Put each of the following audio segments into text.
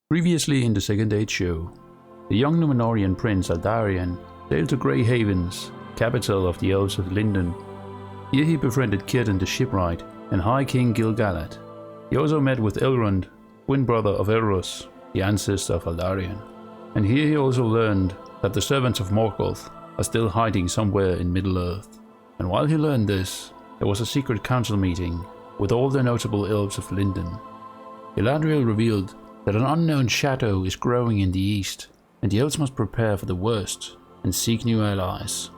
Previously in the Second Age show, the young Númenórean prince Aldarion sailed to Grey Havens, capital of the elves of Lindon. Here he befriended Círdan the shipwright and High King Gil-galad. He also met with Elrond, twin brother of Elros, the ancestor of Aldarion. And here he also learned that the servants of Morgoth are still hiding somewhere in Middle-earth. And while he learned this, there was a secret council meeting with all the notable elves of Lindon. Galadriel revealed that an unknown shadow is growing in the east, and the elves must prepare for the worst and seek new allies.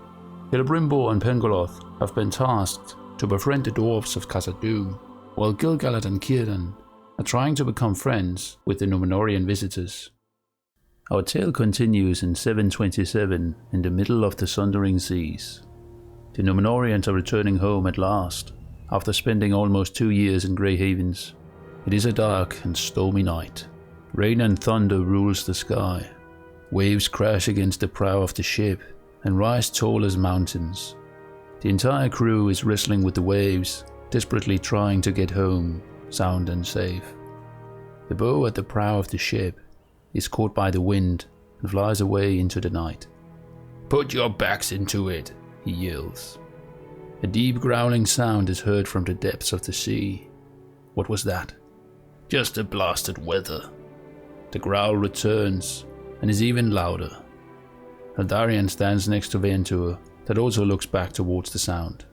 Celebrimbor and Pengolodh have been tasked to befriend the dwarves of Khazad-dûm, while gil-galad and Círdan are trying to become friends with the Númenórean visitors. Our tale continues in 727 in the middle of the Sundering Seas. The Númenóreans are returning home at last, after spending almost 2 years in Grey Havens. It is a dark and stormy night. Rain and thunder rules the sky. Waves crash against the prow of the ship and rise tall as mountains. The entire crew is wrestling with the waves, desperately trying to get home, sound and safe. The bow at the prow of the ship is caught by the wind and flies away into the night. "Put your backs into it," he yells. A deep growling sound is heard from the depths of the sea. What was that? Just the blasted weather. The growl returns and is even louder. Aldarion stands next to Ventur, that also looks back towards the sound.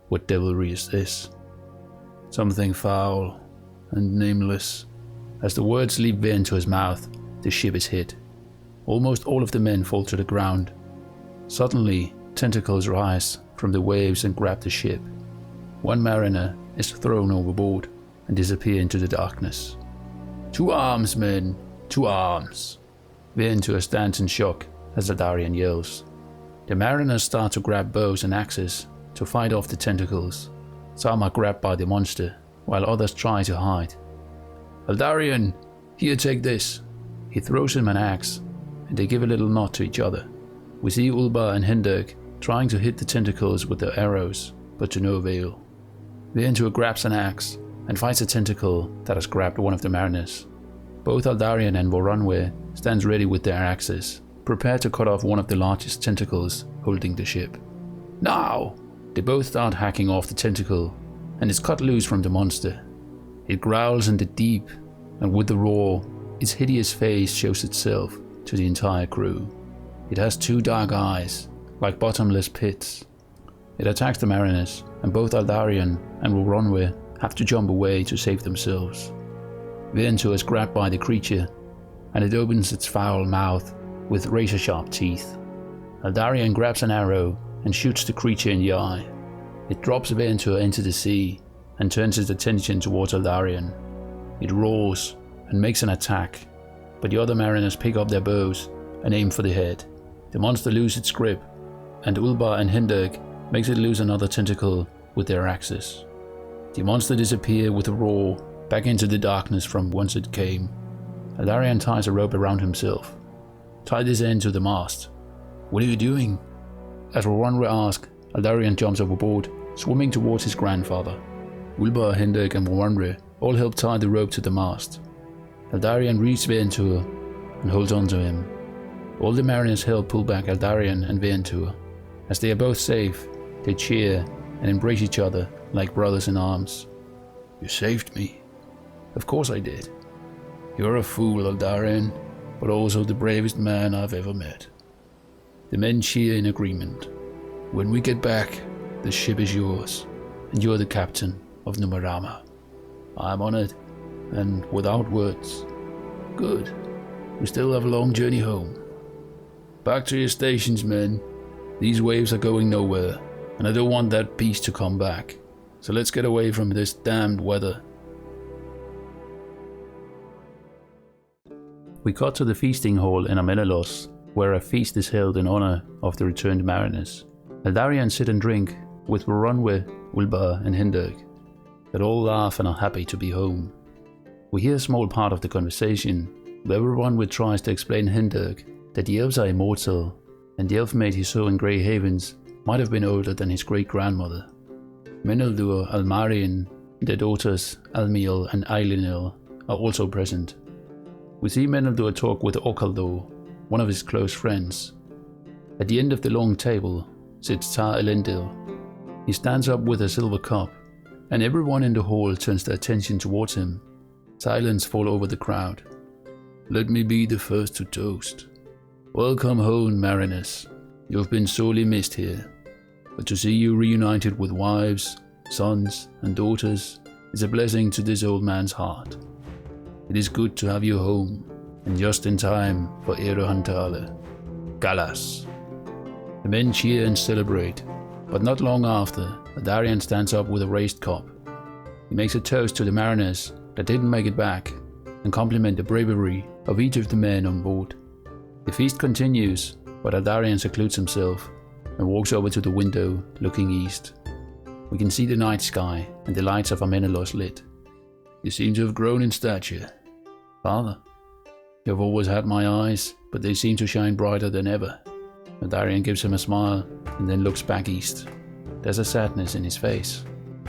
What devilry is this? Something foul and nameless. As the words leave Ventur's mouth, the ship is hit. Almost all of the men fall to the ground. Suddenly, tentacles rise from the waves and grab the ship. One mariner is thrown overboard and disappears into the darkness. "To arms, men! To arms!" Ventur stands in shock as Aldarion yells. The mariners start to grab bows and axes to fight off the tentacles. Some are grabbed by the monster, while others try to hide. "Aldarion, here, take this." He throws him an axe, and they give a little nod to each other. We see Ulba and Hendrik trying to hit the tentacles with their arrows, but to no avail. Ventur grabs an axe and fights a tentacle that has grabbed one of the mariners. Both Aldarion and Voronwe stands ready with their axes, prepared to cut off one of the largest tentacles holding the ship. "Now!" They both start hacking off the tentacle, and it's cut loose from the monster. It growls in the deep, and with the roar, its hideous face shows itself to the entire crew. It has 2 dark eyes, like bottomless pits. It attacks the mariners, and both Aldarion and Voronwe have to jump away to save themselves. Ventur is grabbed by the creature, and it opens its foul mouth with razor-sharp teeth. Aldarion grabs an arrow and shoots the creature in the eye. It drops Ventur into the sea and turns its attention towards Aldarion. It roars and makes an attack, but the other mariners pick up their bows and aim for the head. The monster loses its grip, and Ulba and Hendrik makes it lose another tentacle with their axes. The monster disappears with a roar back into the darkness from whence it came. Aldarion ties a rope around himself. "Tie this end to the mast." "What are you doing?" As Voronwe asks, Aldarion jumps overboard, swimming towards his grandfather. Ulba, Hendrik and Voronwe all help tie the rope to the mast. Aldarion reaches Ventur and holds on to him. All the mariners help pull back Aldarion and Ventur. As they are both safe, they cheer and embrace each other like brothers in arms. "You saved me." "Of course I did." "You're a fool, Aldarion, but also the bravest man I've ever met." The men cheer in agreement. "When we get back, the ship is yours, and you're the captain of Númenórea." "I'm honored, and without words." "Good. We still have a long journey home." "Back to your stations, men. These waves are going nowhere, and I don't want that peace to come back. So let's get away from this damned weather." We cut to the feasting hall in Amroth, where a feast is held in honor of the returned mariners. Aldarion sit and drink with Voronwe, Ulba and Hendrik. They all laugh and are happy to be home. We hear a small part of the conversation, where Voronwe tries to explain Hendrik that the elves are immortal, and the elf maid he saw in Grey Havens might have been older than his great-grandmother. Meneldur, Almarien, their daughters Almiel and Eilinel are also present. We see Meneldur talk with Okaldo, one of his close friends. At the end of the long table sits Tar Elendil. He stands up with a silver cup, and everyone in the hall turns their attention towards him. Silence falls over the crowd. Let me be the first to toast. Welcome home, mariners. You have been sorely missed here, but to see you reunited with wives, sons, and daughters is a blessing to this old man's heart. It is good to have you home, and just in time for Erohantale. Galas. The men cheer and celebrate, but not long after, Aldarion stands up with a raised cup. He makes a toast to the mariners that didn't make it back, and compliment the bravery of each of the men on board. The feast continues, but Aldarion secludes himself and walks over to the window, looking east. We can see the night sky and the lights of Amenelos lit. You seem to have grown in stature. Father, you have always had my eyes, but they seem to shine brighter than ever. Aldarion gives him a smile and then looks back east. There's a sadness in his face.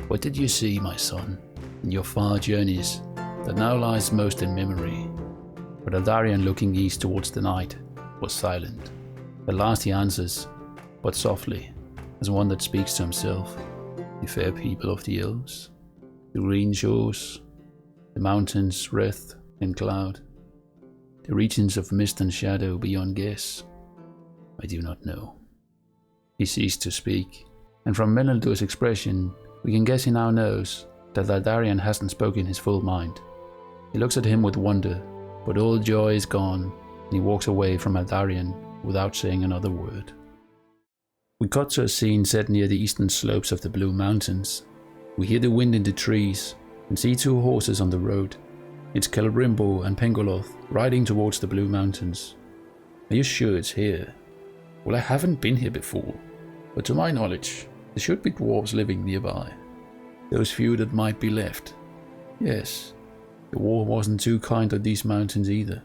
What did you see, my son, in your far journeys that now lies most in memory? But Aldarion, looking east towards the night, was silent. At last he answers, but softly, as one that speaks to himself. The fair people of the elves, the green shores, the mountains wreath in cloud, the regions of mist and shadow beyond guess. I do not know. He ceased to speak, and from Meneldur's expression, we can guess he now knows that Aldarion hasn't spoken his full mind. He looks at him with wonder, but all joy is gone, and he walks away from Aldarion without saying another word. We cut to a scene set near the eastern slopes of the Blue Mountains. We hear the wind in the trees and see two horses on the road. It's Celebrimbor and Pengolodh riding towards the Blue Mountains. Are you sure it's here? Well, I haven't been here before, but to my knowledge, there should be dwarves living nearby. Those few that might be left. Yes, the war wasn't too kind on these mountains either.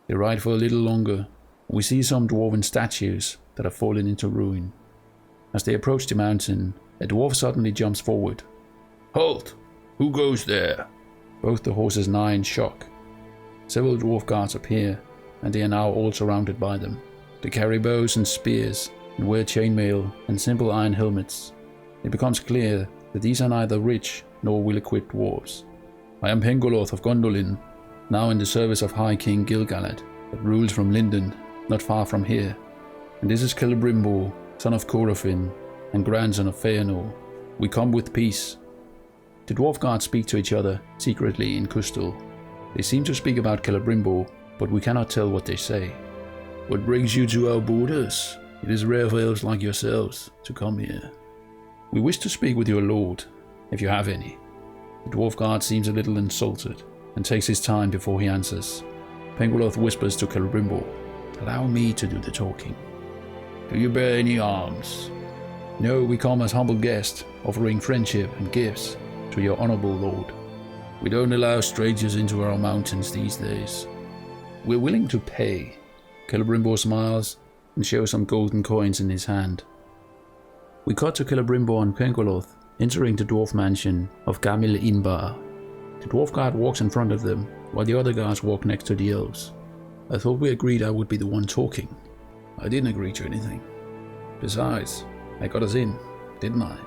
They ride for a little longer. We see some dwarven statues that have fallen into ruin. As they approach the mountain, a dwarf suddenly jumps forward. Halt! Who goes there? Both the horses nigh in shock. Several dwarf guards appear, and they are now all surrounded by them. They carry bows and spears, and wear chainmail and simple iron helmets. It becomes clear that these are neither rich nor well-equipped dwarves. I am Pengolodh of Gondolin, now in the service of High King Gil-galad, that rules from Lindon, not far from here. And this is Celebrimbor, son of Corofin, and grandson of Feanor. We come with peace. The dwarf guards speak to each other, secretly in Kustal. They seem to speak about Celebrimbor, but we cannot tell what they say. What brings you to our borders? It is rare for elves like yourselves to come here. We wish to speak with your lord, if you have any. The dwarf guard seems a little insulted, and takes his time before he answers. Pengolodh whispers to Celebrimbor, allow me to do the talking. Do you bear any arms? No, we come as humble guests, offering friendship and gifts to your honorable lord. We don't allow strangers into our mountains these days. We're willing to pay. Celebrimbor smiles and shows some golden coins in his hand. We cut to Celebrimbor and Pengolodh entering the dwarf mansion of Gamil-Inbar. The dwarf guard walks in front of them, while the other guards walk next to the elves. I thought we agreed I would be the one talking. I didn't agree to anything. Besides, I got us in, didn't I?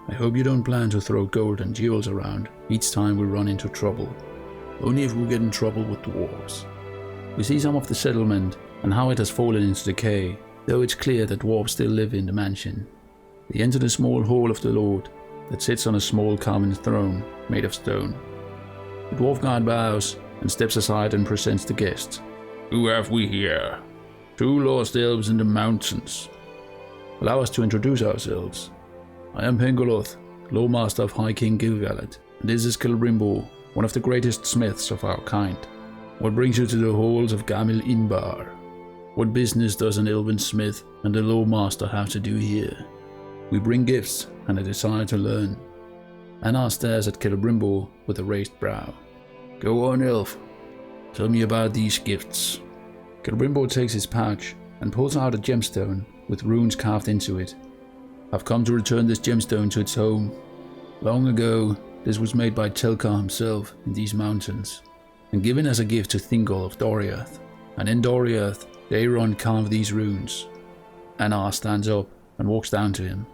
I hope you don't plan to throw gold and jewels around each time we run into trouble. Only if we get in trouble with dwarves. We see some of the settlement and how it has fallen into decay, though it's clear that dwarves still live in the mansion. They enter the small hall of the lord that sits on a small carven throne made of stone. The dwarf guard bows and steps aside and presents the guests. Who have we here? Two lost elves in the mountains. Allow us to introduce ourselves. I am Pengolodh, Lawmaster of High King Gil-galad, and this is Celebrimbor, one of the greatest smiths of our kind. What brings you to the halls of Gamil-Inbar? What business does an elven smith and a Lawmaster have to do here? We bring gifts and a desire to learn. Anar stares at Celebrimbor with a raised brow. Go on, elf. Tell me about these gifts. Celebrimbor takes his pouch and pulls out a gemstone with runes carved into it. I've come to return this gemstone to its home. Long ago, this was made by Telkar himself in these mountains. and given as a gift to Thingol of Doriath. And in Doriath, Elrond carved these runes. Anar stands up and walks down to him.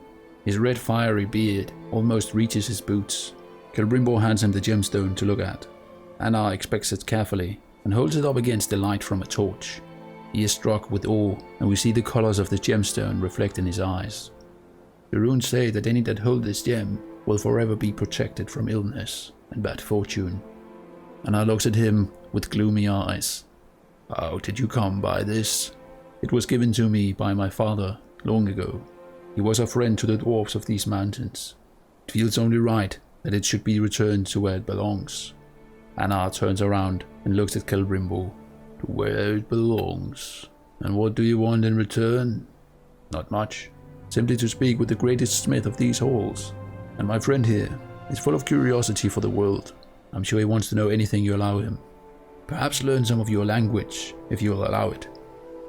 His red fiery beard almost reaches his boots. Celebrimbor hands him the gemstone to look at. Anar inspects it carefully and holds it up against the light from a torch. He is struck with awe, and we see the colors of the gemstone reflect in his eyes. The runes say that any that hold this gem will forever be protected from illness and bad fortune. Anar looks at him with gloomy eyes. How did you come by this? It was given to me by my father long ago. He was a friend to the dwarves of these mountains. It feels only right that it should be returned to where it belongs. Anar turns around and looks at Celebrimbor. To where it belongs. And what do you want in return? Not much. Simply to speak with the greatest smith of these halls. And my friend here is full of curiosity for the world. I'm sure he wants to know anything you allow him. Perhaps learn some of your language, if you'll allow it.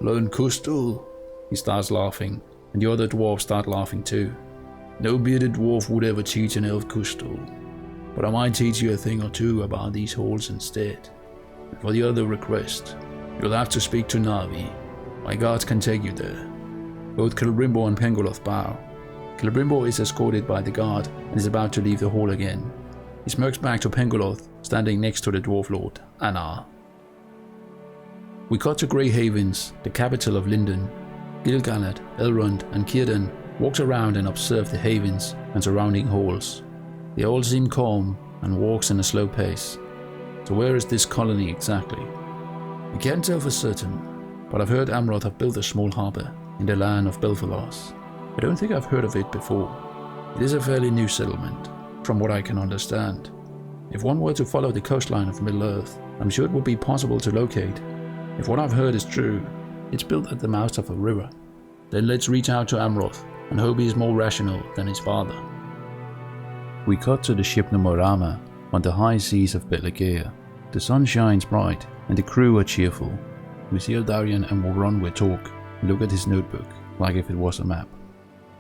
Learn Kustul? He starts laughing, and the other dwarves start laughing too. No bearded dwarf would ever teach an elf Kustul. But I might teach you a thing or two about these halls instead. And for the other request, you'll have to speak to Narvi. My guards can take you there. Both Celebrimbor and Pengolodh bow. Celebrimbor is escorted by the guard and is about to leave the hall again. He smirks back to Pengolodh, standing next to the dwarf lord, Anar. We cut to Grey Havens, the capital of Lindon. Gil-galad, Elrond and Círdan walks around and observe the havens and surrounding halls. They all seem calm and walks in a slow pace. So where is this colony exactly? I can't tell for certain, but I've heard Amroth have built a small harbour in the land of Belfalas. I don't think I've heard of it before. It is a fairly new settlement, from what I can understand. If one were to follow the coastline of Middle-earth, I'm sure it would be possible to locate. If what I've heard is true, it's built at the mouth of a river. Then let's reach out to Amroth and hope he is more rational than his father. We cut to the ship Nomorama on the high seas of Belegea. The sun shines bright and the crew are cheerful. We see Aldarion and Morronwe talk and look at his notebook like if it was a map.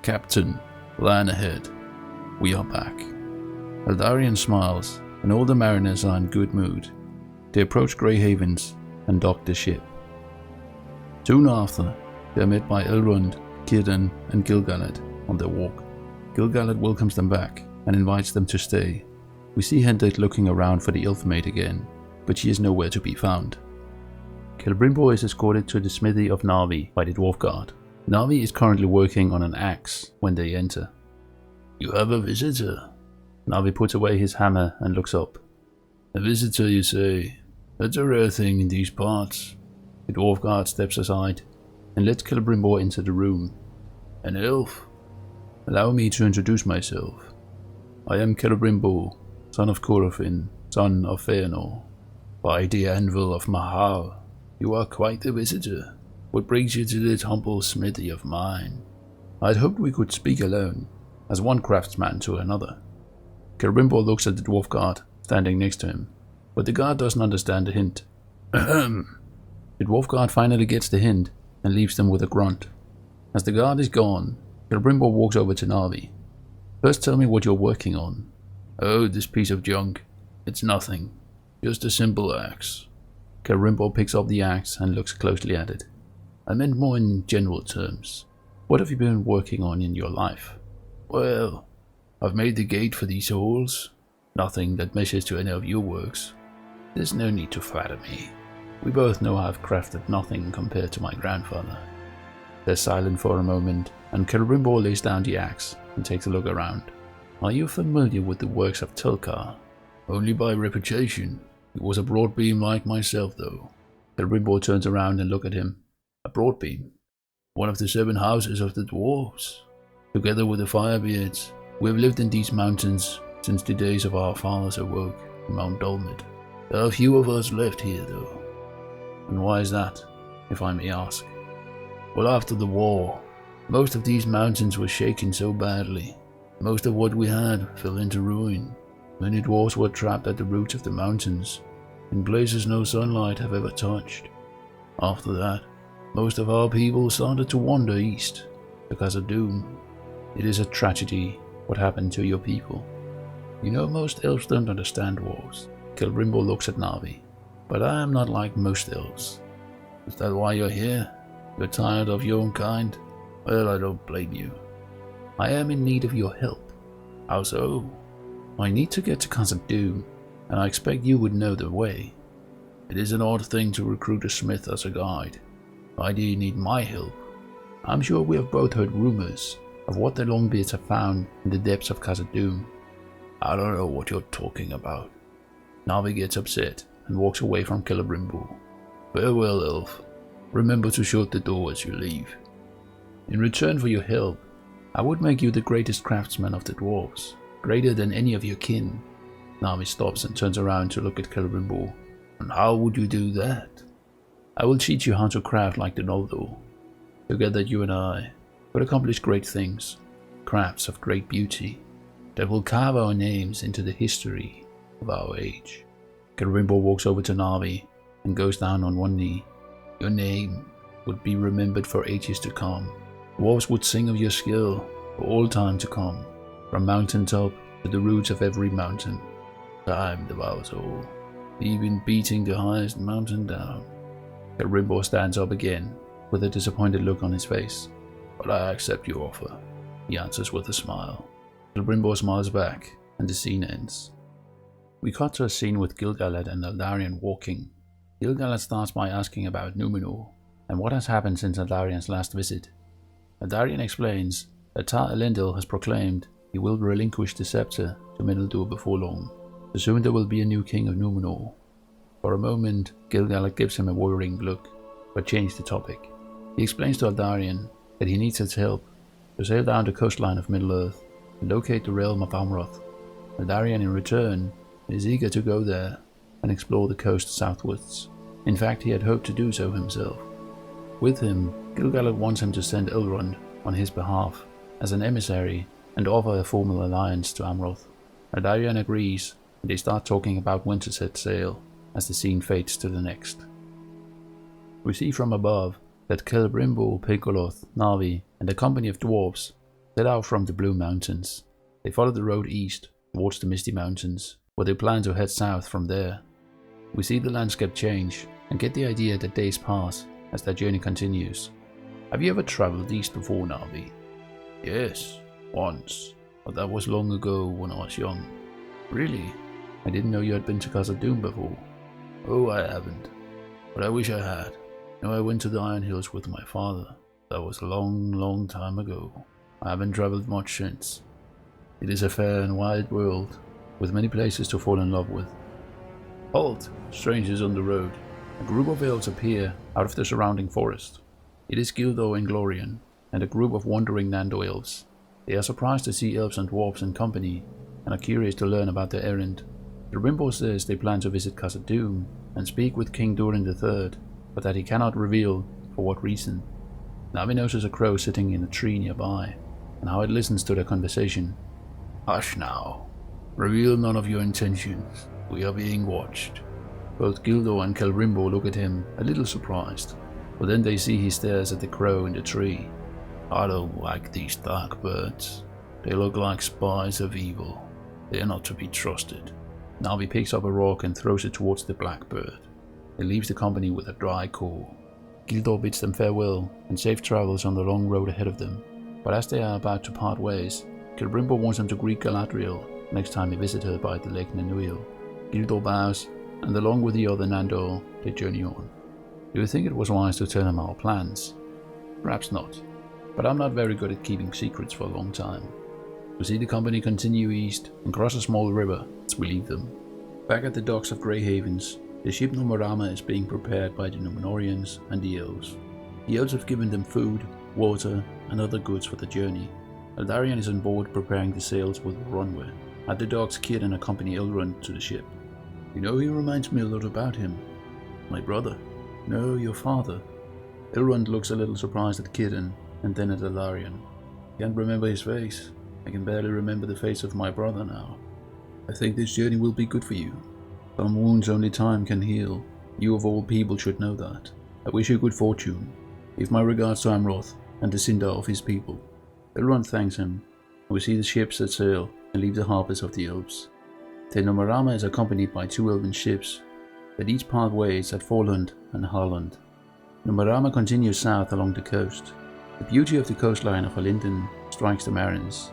Captain, land ahead. We are back. Aldarion smiles and all the mariners are in good mood. They approach Grey Havens and dock the ship. Soon after, they are met by Elrond, Círdan and gil-galad on their walk. Gil-galad welcomes them back and invites them to stay. We see Hendrik looking around for the elf maid again, but she is nowhere to be found. Celebrimbor is escorted to the smithy of Narvi by the dwarf guard. Narvi is currently working on an axe when they enter. You have a visitor. Narvi puts away his hammer and looks up. A visitor, you say? That's a rare thing in these parts. The dwarf guard steps aside and lets Celebrimbor into the room. An elf? Allow me to introduce myself. I am Celebrimbor, son of Corofin, son of Fëanor. By the anvil of Mahal, you are quite the visitor. What brings you to this humble smithy of mine? I'd hoped we could speak alone, as one craftsman to another. Celebrimbor looks at the dwarf guard, standing next to him, but the guard doesn't understand the hint. Ahem. The dwarf guard finally gets the hint and leaves them with a grunt. As the guard is gone, Celebrimbor walks over to Narvi. First tell me what you're working on. Oh, this piece of junk. It's nothing. Just a simple axe. Celebrimbor picks up the axe and looks closely at it. I meant more in general terms. What have you been working on in your life? Well, I've made the gate for these halls. Nothing that measures to any of your works. There's no need to flatter me. We both know I've crafted nothing compared to my grandfather. They're silent for a moment, and Celebrimbor lays down the axe and takes a look around. Are you familiar with the works of Telkar? Only by reputation. He was a broadbeam like myself, though. Celebrimbor turns around and looks at him. A broadbeam? One of the 7 houses of the dwarves. Together with the Firebeards, we have lived in these mountains since the days of our fathers awoke in Mount Dolmed. There are few of us left here, though. And why is that, if I may ask? Well, after the war, most of these mountains were shaken so badly. Most of what we had fell into ruin. Many dwarves were trapped at the roots of the mountains, in places no sunlight have ever touched. After that, most of our people started to wander east, to Khazad-dûm. It is a tragedy what happened to your people. You know most elves don't understand wars. Celebrimbor looks at Narvi. but I am not like most elves. Is that why you're here? You're tired of your own kind? Well, I don't blame you. I am in need of your help. How so? I need to get to Khazad-dûm, and I expect you would know the way. It is an odd thing to recruit a smith as a guide. Why do you need my help? I'm sure we have both heard rumors of what the Longbeards have found in the depths of Khazad-dûm. I don't know what you're talking about. Narvi gets upset and walks away from Celebrimbor. Farewell, elf. Remember to shut the door as you leave. In return for your help, I would make you the greatest craftsman of the dwarves, greater than any of your kin. Narvi stops and turns around to look at Celebrimbor. And how would you do that? I will teach you how to craft like the Noldor. Together you and I will accomplish great things, crafts of great beauty, that will carve our names into the history of our age. Celebrimbor walks over to Narvi and goes down on one knee. Your name would be remembered for ages to come. Dwarves would sing of your skill for all time to come, from mountaintop to the roots of every mountain. Time devours all, even beating the highest mountain down. Celebrimbor stands up again, with a disappointed look on his face. But I accept your offer, he answers with a smile. Celebrimbor smiles back, and the scene ends. We cut to a scene with Gil-galad and Aldarion walking. Gil-galad starts by asking about Númenor, and what has happened since Aldarion's last visit. Aldarion explains that Tar Elendil has proclaimed he will relinquish the scepter to Middle-dûr before long, so soon there will be a new king of Númenor. For a moment, Gil-galad gives him a worrying look, but changes the topic. He explains to Aldarion that he needs his help to sail down the coastline of Middle-earth and locate the realm of Amroth. Aldarion, in return, is eager to go there and explore the coast southwards. In fact, he had hoped to do so himself. With him, Gil-galad wants him to send Elrond on his behalf as an emissary and offer a formal alliance to Amroth. Aldarion agrees, and they start talking about when to set sail as the scene fades to the next. We see from above that Celebrimbor, Pengolodh, Narvi, and a company of dwarves set out from the Blue Mountains. They follow the road east towards the Misty Mountains, where they plan to head south from there. We see the landscape change and get the idea that days pass as their journey continues. Have you ever travelled east before, Narvi? Yes, once, but that was long ago when I was young. Really? I didn't know you had been to Khazad-dûm before. Oh, I haven't, but I wish I had. I went to the Iron Hills with my father. That was a long time ago. I haven't travelled much since. It is a fair and wide world, with many places to fall in love with. Halt! Strangers on the road. A group of elves appear out of the surrounding forest. It is Gildor and Glorian, and a group of wandering Nando elves. They are surprised to see elves and dwarves in company, and are curious to learn about their errand. Celebrimbor says they plan to visit Khazad-dûm and speak with King Durin III, but that he cannot reveal for what reason. Narvi notices a crow sitting in a tree nearby, and how it listens to their conversation. Hush now. Reveal none of your intentions. We are being watched. Both Gildor and Celebrimbor look at him, a little surprised, but then they see he stares at the crow in the tree. I don't like these dark birds. They look like spies of evil. They are not to be trusted. Narvi picks up a rock and throws it towards the blackbird. He leaves the company with a dry caw. Gildor bids them farewell and safe travels on the long road ahead of them, but as they are about to part ways, Celebrimbor wants them to greet Galadriel next time he visits her by the Lake Nanuil. Gildor bows, and along with the other Nandor, they journey on. Do you think it was wise to tell him our plans? Perhaps not, but I'm not very good at keeping secrets for a long time. We see the company continue east and cross a small river as we leave them. Back at the docks of Grey Havens, the ship Númenorama is being prepared by the Númenorians and the elves. The elves have given them food, water, and other goods for the journey. Aldarion is on board preparing the sails with a runway. At the docks, Kieran accompany Elrond to the ship. You know, he reminds me a lot about him. My brother. No, your father. Elrond looks a little surprised at Kieran and then at Aldarion. Can't remember his face. I can barely remember the face of my brother now. I think this journey will be good for you. Some wounds only time can heal. You of all people should know that. I wish you good fortune. Give my regards to Amroth and the Sindar of his people. Elrond thanks him. We see the ships set sail and leave the harbours of the elves. The Númenorama is accompanied by 2 elven ships, that each part ways at Forlund and Harland. Numbarama continues south along the coast. The beauty of the coastline of Lindon strikes the marines.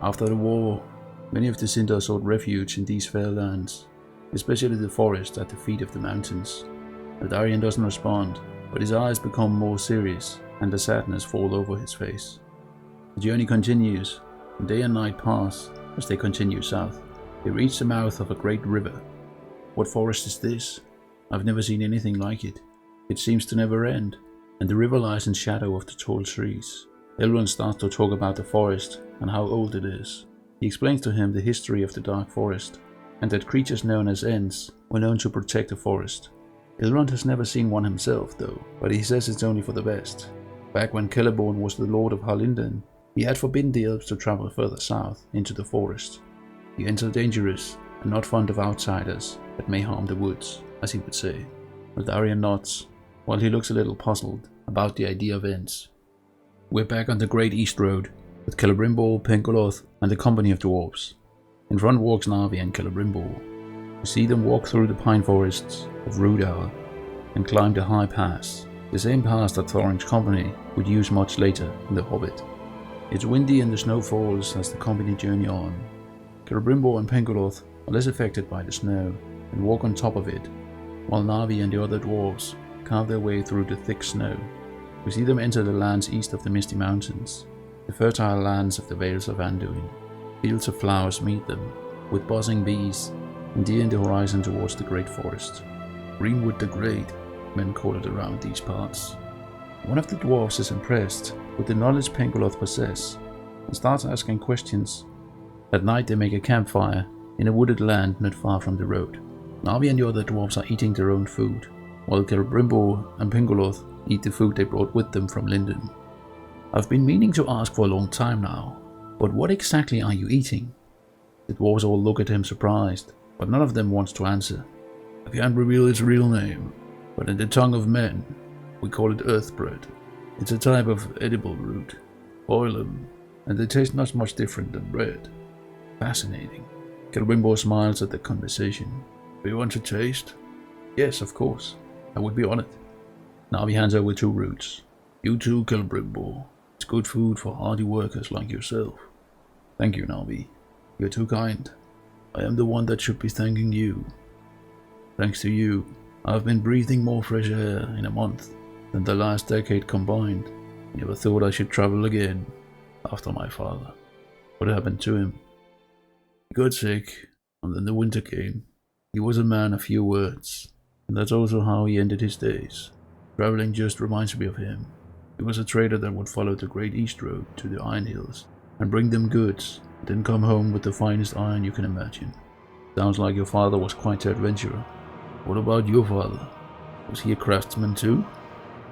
After the war, many of the Sindar sought refuge in these fair lands, especially the forest at the feet of the mountains. Aldarion doesn't respond, but his eyes become more serious and the sadness falls over his face. The journey continues, and day and night pass as they continue south. They reach the mouth of a great river. What forest is this? I've never seen anything like it. It seems to never end, and the river lies in shadow of the tall trees. Elrond starts to talk about the forest and how old it is. He explains to him the history of the dark forest, and that creatures known as Ents were known to protect the forest. Elrond has never seen one himself though, but he says it's only for the best. Back when Celebrimbor was the lord of Lindon, he had forbidden the elves to travel further south into the forest. The Ents are dangerous and not fond of outsiders that may harm the woods, as he would say. Aldarion nods, while he looks a little puzzled about the idea of Ents. We're back on the Great East Road, with Celebrimbor, Pengolodh and the company of dwarves. In front walks Narvi and Celebrimbor. We see them walk through the pine forests of Rudauer and climb the high pass, the same pass that Thorin's company would use much later in The Hobbit. It's windy and the snow falls as the company journey on. Celebrimbor and Pengolodh are less affected by the snow and walk on top of it, while Narvi and the other dwarves carve their way through the thick snow. We see them enter the lands east of the Misty Mountains, the fertile lands of the Vales of Anduin. Fields of flowers meet them, with buzzing bees, and deer in the horizon towards the great forest. Greenwood the Great, men call it around these parts. One of the dwarves is impressed with the knowledge Pengolodh possesses, and starts asking questions. At night they make a campfire in a wooded land not far from the road. Narvi and the other dwarves are eating their own food, while Celebrimbor and Pengolodh eat the food they brought with them from Lindon. I've been meaning to ask for a long time now, but what exactly are you eating? The dwarves all look at him surprised, but none of them wants to answer. I can't reveal its real name, but in the tongue of men, we call it earth bread. It's a type of edible root. Boil them, and they taste not much different than bread. Fascinating. Celebrimbor smiles at the conversation. Do you want to taste? Yes, of course. I would be on it. Narvi hands over 2 roots. You too, Celebrimbor. It's good food for hardy workers like yourself. Thank you, Narvi. You're too kind. I am the one that should be thanking you. Thanks to you, I've been breathing more fresh air in a month than the last decade combined. Never thought I should travel again after my father. What happened to him? He got sick, and then the winter came. He was a man of few words, and that's also how he ended his days. Traveling just reminds me of him. He was a trader that would follow the Great East Road to the Iron Hills and bring them goods, then come home with the finest iron you can imagine. Sounds like your father was quite an adventurer. What about your father? Was he a craftsman too?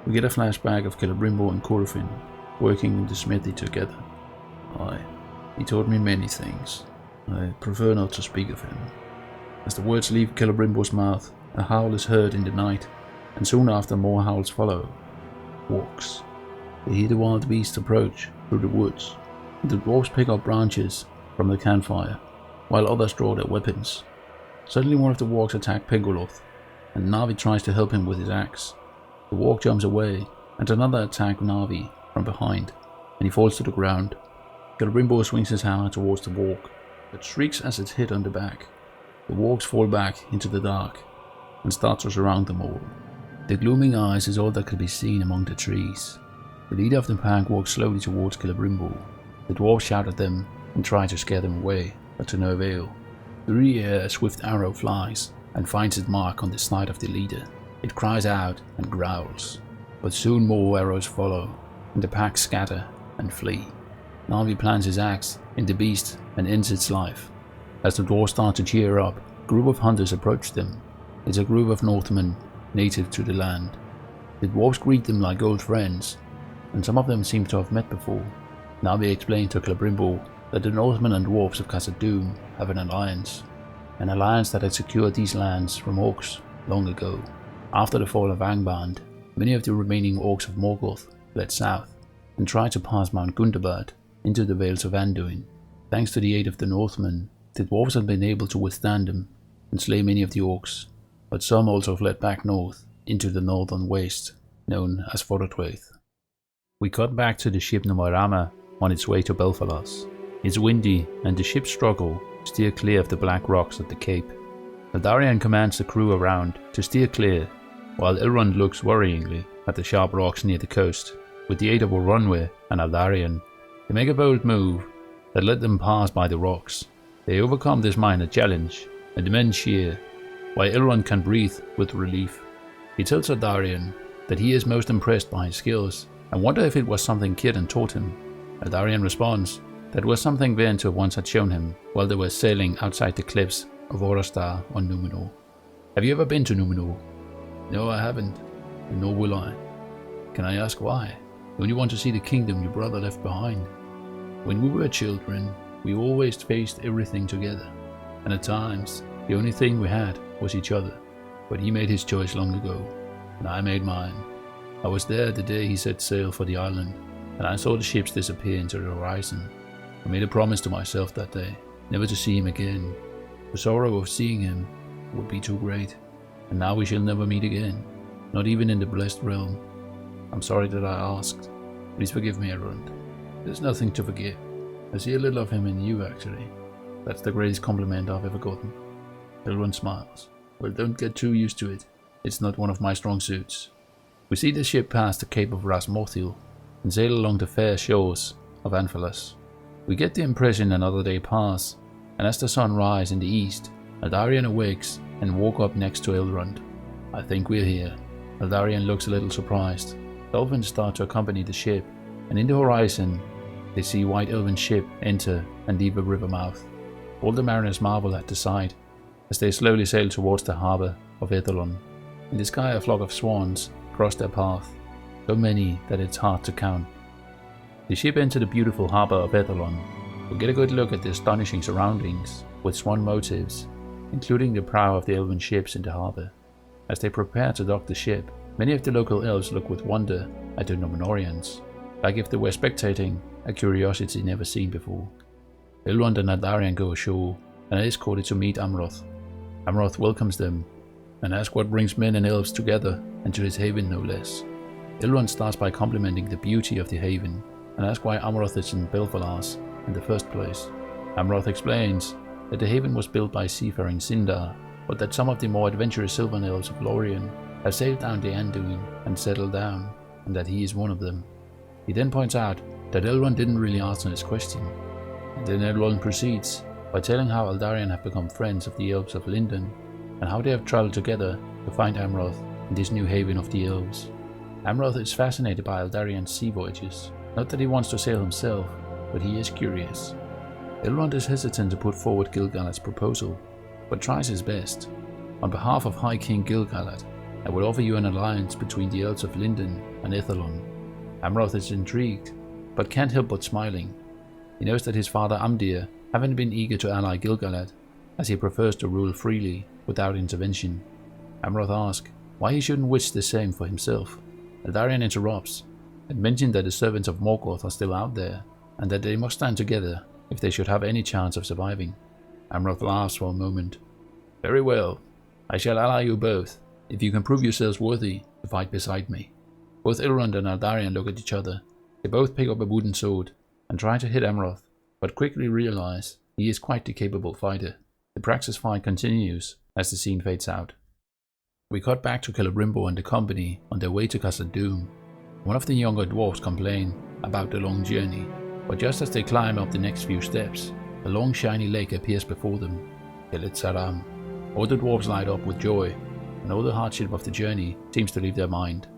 We get a flashback of Celebrimbor and Corfin working in the smithy together. Aye, he taught me many things. I prefer not to speak of him. As the words leave Celebrimbor's mouth, a howl is heard in the night, and soon after more howls follow. Walks. They hear the wild beasts approach through the woods. The dwarves pick up branches from the campfire, while others draw their weapons. Suddenly one of the wargs attacks Pengolodh, and Narvi tries to help him with his axe. The warg jumps away, and another attacks Narvi from behind, and he falls to the ground. Celebrimbor swings his hammer towards the warg, but shrieks as it's hit on the back. The wargs fall back into the dark, and start to surround them all. The glooming eyes is all that could be seen among the trees. The leader of the pack walks slowly towards Celebrimbor. The dwarves shout at them and try to scare them away, but to no avail. Through the air a swift arrow flies and finds its mark on the side of the leader. It cries out and growls, but soon more arrows follow, and the pack scatter and flee. Narvi plants his axe in the beast and ends its life. As the dwarves start to cheer up, a group of hunters approach them. It's a group of Northmen native to the land. The dwarves greet them like old friends, and some of them seem to have met before. Narvi explained to Celebrimbor that the Northmen and dwarves of Khazad-dûm have an alliance that had secured these lands from orcs long ago. After the fall of Angband, many of the remaining orcs of Morgoth fled south and tried to pass Mount Gundabad into the Vales of Anduin. Thanks to the aid of the Northmen, the dwarves had been able to withstand them and slay many of the orcs, but some also fled back north into the northern waste, known as Forthwaith. We got back to the ship Numarama on its way to Belfalas. It's windy and the ship struggle to steer clear of the black rocks at the cape. Aldarion commands the crew around to steer clear, while Elrond looks worryingly at the sharp rocks near the coast. With the aid of Oronwe and Aldarion, they make a bold move that let them pass by the rocks. They overcome this minor challenge, and the men cheer, while Elrond can breathe with relief. He tells Aldarion that he is most impressed by his skills, and wonder if it was something Círdan taught him. Aldarion responds that it was something Ventur once had shown him while they were sailing outside the cliffs of Orastar on Númenor. Have you ever been to Númenor? No, I haven't, and nor will I. Can I ask why? Don't you want to see the kingdom your brother left behind? When we were children, we always faced everything together, and at times, the only thing we had was each other. But he made his choice long ago, and I made mine. I was there the day he set sail for the island, and I saw the ships disappear into the horizon. I made a promise to myself that day, never to see him again. The sorrow of seeing him would be too great, and now we shall never meet again, not even in the blessed realm. I'm sorry that I asked. Please forgive me, Edhellond. There's nothing to forgive. I see a little of him in you, actually. That's the greatest compliment I've ever gotten. Elrond smiles. Well, don't get too used to it. It's not one of my strong suits. We see the ship pass the Cape of Ras Morthil and sail along the fair shores of Anfalas. We get the impression another day pass, and as the sun rises in the east, Aldarion awakes and walks up next to Elrond. I think we're here. Aldarion looks a little surprised. Dolphins start to accompany the ship, and in the horizon they see White Elven ship enter and leave a river mouth. All the mariners marvel at the sight as they slowly sail towards the harbour of Edhellond. In the sky a flock of swans cross their path, so many that it's hard to count. The ship enter the beautiful harbour of Edhellond. We get a good look at the astonishing surroundings with swan motifs, including the prow of the elven ships in the harbour. As they prepare to dock the ship, many of the local elves look with wonder at the Númenorians, like if they were spectating a curiosity never seen before. Elrond and Aldarion go ashore and are escorted to meet Amroth. Amroth welcomes them and asks what brings men and elves together and to his haven no less. Elrond starts by complimenting the beauty of the haven and asks why Amroth is in Belfalas in the first place. Amroth explains that the haven was built by seafaring Sindar, but that some of the more adventurous Sylvan elves of Lorien have sailed down the Anduin and settled down, and that he is one of them. He then points out that Elrond didn't really answer his question, and then Elrond proceeds by telling how Aldarion have become friends of the elves of Lindon, and how they have travelled together to find Amroth in this new haven of the elves. Amroth is fascinated by Aldarion's sea voyages, not that he wants to sail himself, but he is curious. Elrond is hesitant to put forward gil-galad's proposal, but tries his best. On behalf of High King Gil-galad, I will offer you an alliance between the elves of Lindon and Edhellond. Amroth is intrigued, but can't help but smiling. He knows that his father Amdir haven't been eager to ally Gil-galad, as he prefers to rule freely without intervention. Amroth asks why he shouldn't wish the same for himself. Aldarion interrupts and mentions that the servants of Morgoth are still out there, and that they must stand together if they should have any chance of surviving. Amroth laughs for a moment. Very well, I shall ally you both, if you can prove yourselves worthy to fight beside me. Both Elrond and Aldarion look at each other. They both pick up a wooden sword and try to hit Amroth, but quickly realize he is quite the capable fighter. The praxis fight continues as the scene fades out. We cut back to Celebrimbor and the company on their way to Khazad-dûm. One of the younger dwarves complain about the long journey, but just as they climb up the next few steps, a long shiny lake appears before them. Saram. All the dwarves light up with joy, and all the hardship of the journey seems to leave their mind.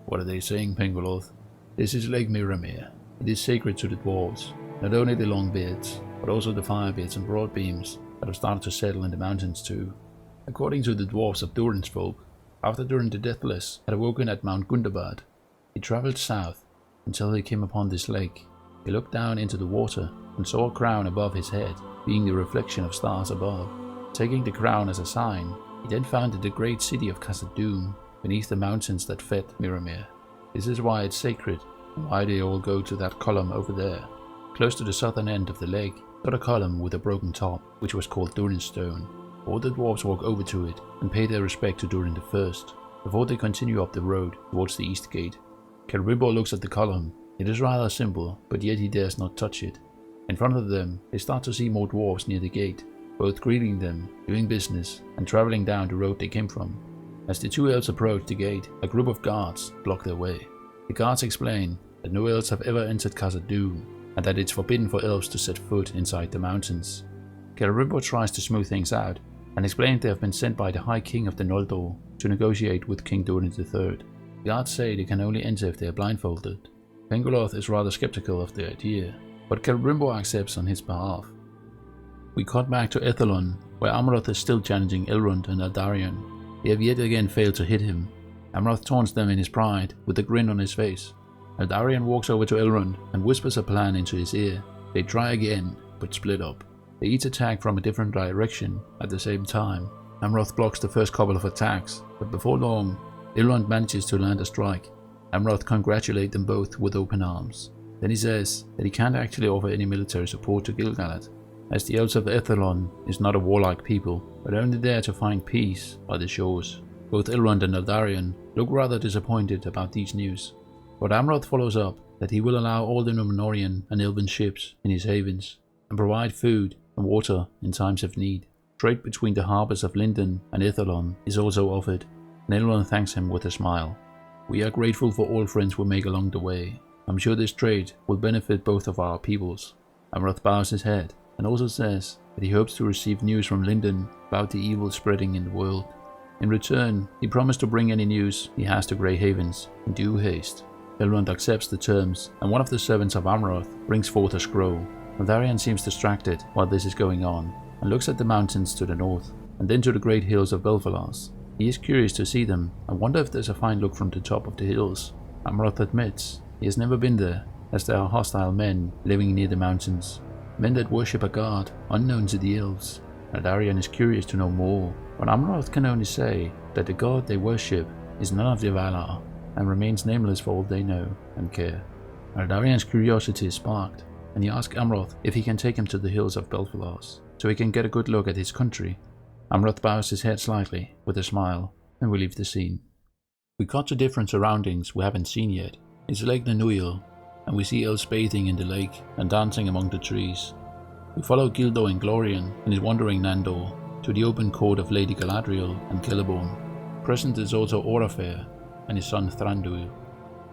What are they saying, Pengolodh? This is Lake Miramir. It is sacred to the dwarves, not only the Longbeards, but also the Firebeards and Broadbeams that have started to settle in the mountains too. According to the dwarves of Durin's folk, after Durin the Deathless had awoken at Mount Gundabad, he travelled south until he came upon this lake. He looked down into the water and saw a crown above his head, being the reflection of stars above. Taking the crown as a sign, he then founded the great city of Khazad-dûm beneath the mountains that fed Miramir. This is why it's sacred, and why they all go to that column over there. Close to the southern end of the lake stood a column with a broken top, which was called Durin's Stone. All the dwarves walk over to it and pay their respect to Durin the First, before they continue up the road towards the east gate. Celebrimbor looks at the column. It is rather simple, but yet he dares not touch it. In front of them, they start to see more dwarves near the gate, both greeting them, doing business, and travelling down the road they came from. As the two elves approach the gate, a group of guards block their way. The guards explain that no elves have ever entered Khazad-dûm, and that it's forbidden for elves to set foot inside the mountains. Celebrimbor tries to smooth things out, and explains they have been sent by the High King of the Noldor to negotiate with King Durin III. The guards say they can only enter if they are blindfolded. Pengolodh is rather skeptical of the idea, but Celebrimbor accepts on his behalf. We cut back to Edhellond, where Amroth is still challenging Elrond and Aldarion. They have yet again failed to hit him. Amroth taunts them in his pride, with a grin on his face. Aldarion walks over to Elrond and whispers a plan into his ear. They try again, but split up. They each attack from a different direction at the same time. Amroth blocks the first couple of attacks, but before long, Elrond manages to land a strike. Amroth congratulates them both with open arms. Then he says that he can't actually offer any military support to gil-galad, as the elves of Edhellond is not a warlike people, but only there to find peace by the shores. Both Elrond and Aldarion look rather disappointed about these news, but Amroth follows up that he will allow all the Numenorean and Elven ships in his havens, and provide food and water in times of need. Trade between the harbours of Lindon and Edhellond is also offered, and Elrond thanks him with a smile. We are grateful for all friends we make along the way. I'm sure this trade will benefit both of our peoples. Amroth bows his head and also says that he hopes to receive news from Lindon about the evil spreading in the world. In return, he promised to bring any news he has to Grey Havens in due haste. Elrond accepts the terms, and one of the servants of Amroth brings forth a scroll. Aldarion seems distracted while this is going on, and looks at the mountains to the north, and then to the great hills of Belfalas. He is curious to see them, and wonder if there's a fine look from the top of the hills. Amroth admits he has never been there, as there are hostile men living near the mountains, men that worship a god unknown to the elves. Aldarion is curious to know more, but Amroth can only say that the god they worship is none of the Valar, and remains nameless for all they know and care. Aldarion's curiosity is sparked, and he asks Amroth if he can take him to the hills of Belfalas, so he can get a good look at his country. Amroth bows his head slightly, with a smile, and we leave the scene. We cut to different surroundings we haven't seen yet. It's Lake Nanuil, and we see elves bathing in the lake and dancing among the trees. We follow Gildo and Glorian and his wandering Nandor to the open court of Lady Galadriel and Celeborn. Present is also Orophair and his son Thranduil.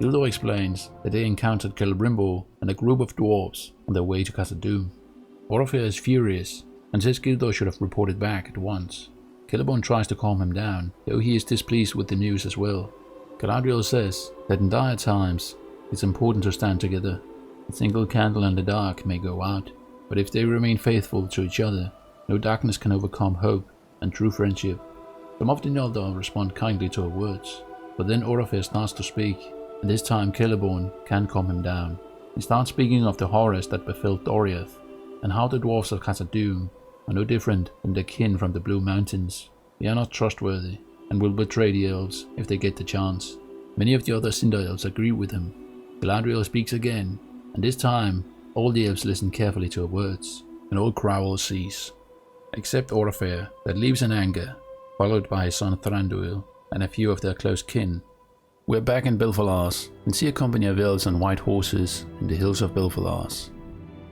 Gildo explains that they encountered Celebrimbor and a group of dwarves on their way to Khazad-dûm. Orophair is furious and says Gildo should have reported back at once. Celeborn tries to calm him down, though he is displeased with the news as well. Galadriel says that in dire times it's important to stand together. A single candle in the dark may go out, but if they remain faithful to each other, no darkness can overcome hope and true friendship. Some of the Noldor respond kindly to her words, but then Orophair starts to speak, and this time Celeborn can calm him down. He starts speaking of the horrors that befell Doriath, and how the dwarves of Khazad-dûm are no different than their kin from the Blue Mountains. They are not trustworthy, and will betray the elves if they get the chance. Many of the other Cinder elves agree with him. Galadriel speaks again, and this time all the elves listen carefully to her words, and all growls cease, except Orophair, that leaves in anger, followed by his son Thranduil and a few of their close kin. We're back in Belfalas and see a company of elves on white horses in the hills of Belfalas.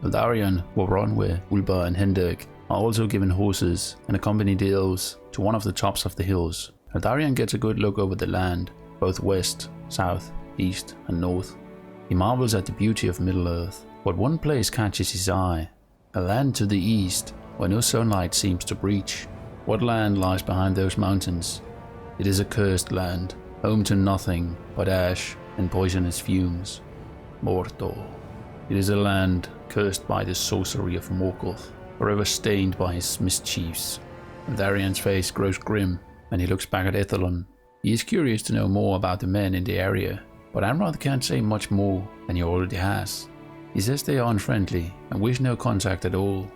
Aldarion, Woronwe, Ulba and Hendek are also given horses and accompany the elves to one of the tops of the hills. Aldarion gets a good look over the land, both west, south, east and north. He marvels at the beauty of Middle-earth, but one place catches his eye, a land to the east where no sunlight seems to reach. What land lies behind those mountains? It is a cursed land, home to nothing but ash and poisonous fumes. Mordor. It is a land cursed by the sorcery of Morgoth, forever stained by his mischiefs. Aldarion's face grows grim, and he looks back at Edhellond. He is curious to know more about the men in the area, but Amroth can't say much more than he already has. He says they are unfriendly and wish no contact at all.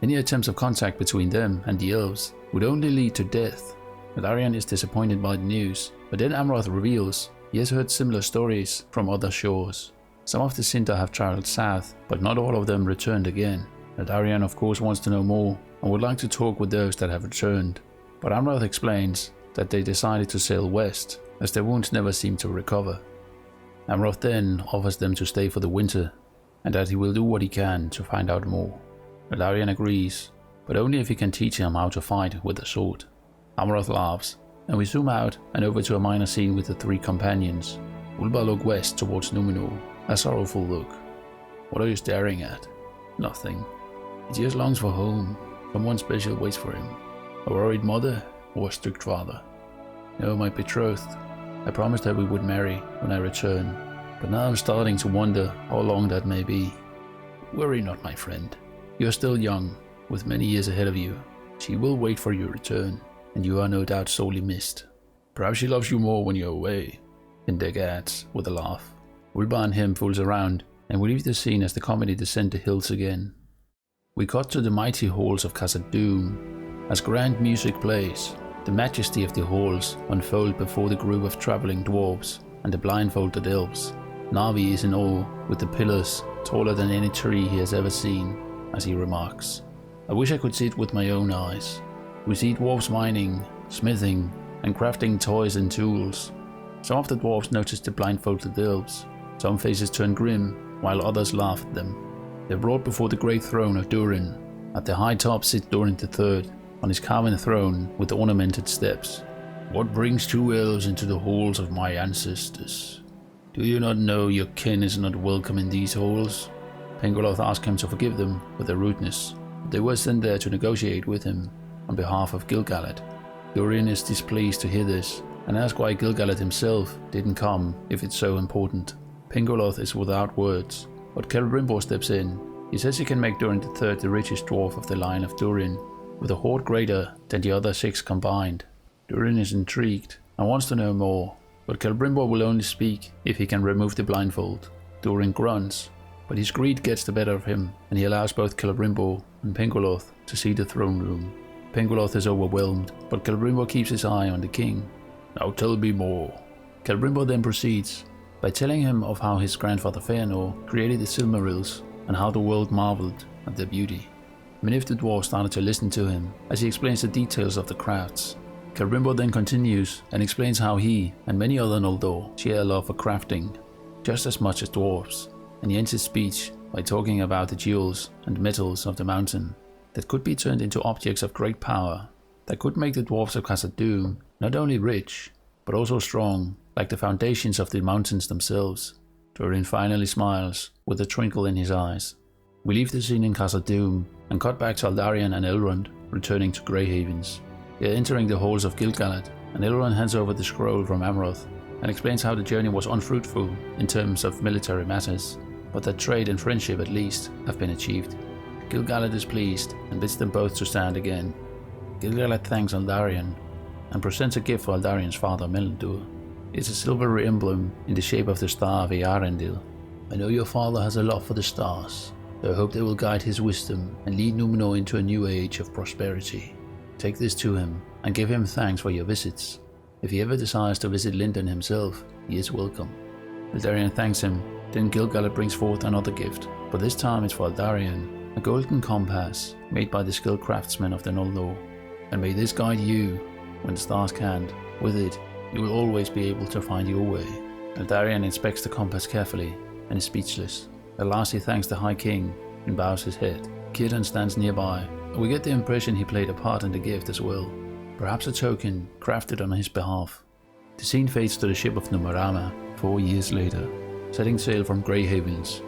Any attempts of contact between them and the elves would only lead to death. Aldarion is disappointed by the news, but then Amroth reveals he has heard similar stories from other shores. Some of the Cinder have travelled south, but not all of them returned again. Aldarion of course wants to know more, and would like to talk with those that have returned, but Amroth explains that they decided to sail west as their wounds never seemed to recover. Amroth then offers them to stay for the winter, and that he will do what he can to find out more. Aldarion agrees, but only if he can teach him how to fight with a sword. Amroth laughs, and we zoom out and over to a minor scene with the three companions. Ulba look west towards Númenor, a sorrowful look. What are you staring at? Nothing. He just longs for home. Someone special waits for him. A worried mother or a strict father? No, my betrothed. I promised her we would marry when I return, but now I'm starting to wonder how long that may be. Worry not, my friend. You are still young, with many years ahead of you. She will wait for your return, and you are no doubt sorely missed. Perhaps she loves you more when you're away, Indeg adds with a laugh. Ulba and him fools around, and we leave the scene as the comedy descend the hills again. We cut to the mighty halls of Khazad-dûm. As grand music plays, the majesty of the halls unfold before the group of travelling dwarves and the blindfolded elves. Narvi is in awe with the pillars taller than any tree he has ever seen, as he remarks, I wish I could see it with my own eyes. We see dwarves mining, smithing, and crafting toys and tools. Some of the dwarves notice the blindfolded elves. Some faces turn grim, while others laugh at them. They're brought before the great throne of Durin. At the high top sits Durin III, on his carven throne with ornamented steps. What brings two elves into the halls of my ancestors? Do you not know your kin is not welcome in these halls? Pengolodh asks him to forgive them for their rudeness. They were sent there to negotiate with him on behalf of Gil-galad. Durin is displeased to hear this, and asks why Gil-galad himself didn't come if it's so important. Pengolodh is without words, but Celebrimbor steps in. He says he can make Durin III the richest dwarf of the line of Durin, with a hoard greater than the other 6 combined. Durin is intrigued and wants to know more, but Celebrimbor will only speak if he can remove the blindfold. Durin grunts, but his greed gets the better of him, and he allows both Celebrimbor and Pengolodh to see the throne room. Pengolodh is overwhelmed, but Celebrimbor keeps his eye on the king. Now tell me more. Celebrimbor then proceeds by telling him of how his grandfather Feanor created the Silmarils and how the world marveled at their beauty. Many of the dwarves started to listen to him as he explains the details of the crafts. Celebrimbor then continues and explains how he and many other Noldor share a love for crafting, just as much as dwarves, and he ends his speech by talking about the jewels and metals of the mountain that could be turned into objects of great power that could make the dwarves of Khazad-dûm not only rich, but also strong, like the foundations of the mountains themselves. Durin finally smiles with a twinkle in his eyes. We leave the scene in Khazad-dûm and cut back to Aldarion and Elrond returning to Grey Havens. They are entering the halls of Gil-galad, and Elrond hands over the scroll from Amroth and explains how the journey was unfruitful in terms of military matters, but that trade and friendship at least have been achieved. Gil-galad is pleased and bids them both to stand again. Gil-galad thanks Aldarion and presents a gift for Aldarion's father Meldur. It's a silvery emblem in the shape of the star of Eärendil. I know your father has a love for the stars, so I hope they will guide his wisdom and lead Númenor into a new age of prosperity. Take this to him and give him thanks for your visits. If he ever desires to visit Lindon himself, he is welcome. Aldarion thanks him, then Gil-galad brings forth another gift, but this time it's for Aldarion, a golden compass made by the skilled craftsmen of the Noldor. And may this guide you when the stars can't. With it, you will always be able to find your way. Aldarion inspects the compass carefully and is speechless. At last he thanks the High King and bows his head. Círdan stands nearby, and we get the impression he played a part in the gift as well. Perhaps a token crafted on his behalf. The scene fades to the ship of Numarama 4 years later, setting sail from Grey Havens.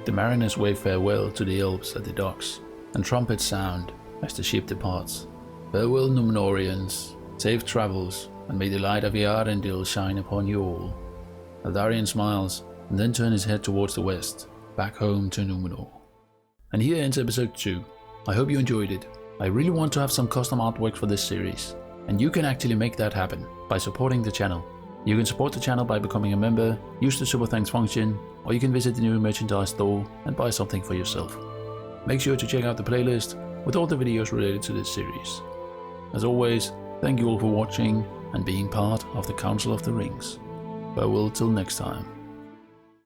The mariners wave farewell to the elves at the docks, and trumpets sound as the ship departs. Farewell, Númenorians, safe travels, and may the light of Eärendil shine upon you all. Aldarion smiles, and then turns his head towards the west, back home to Númenor. And here ends episode 2. I hope you enjoyed it. I really want to have some custom artwork for this series, and you can actually make that happen by supporting the channel. You can support the channel by becoming a member, use the super thanks function, or you can visit the new merchandise store and buy something for yourself. Make sure to check out the playlist with all the videos related to this series. As always, thank you all for watching and being part of the Council of the Rings. Farewell till next time.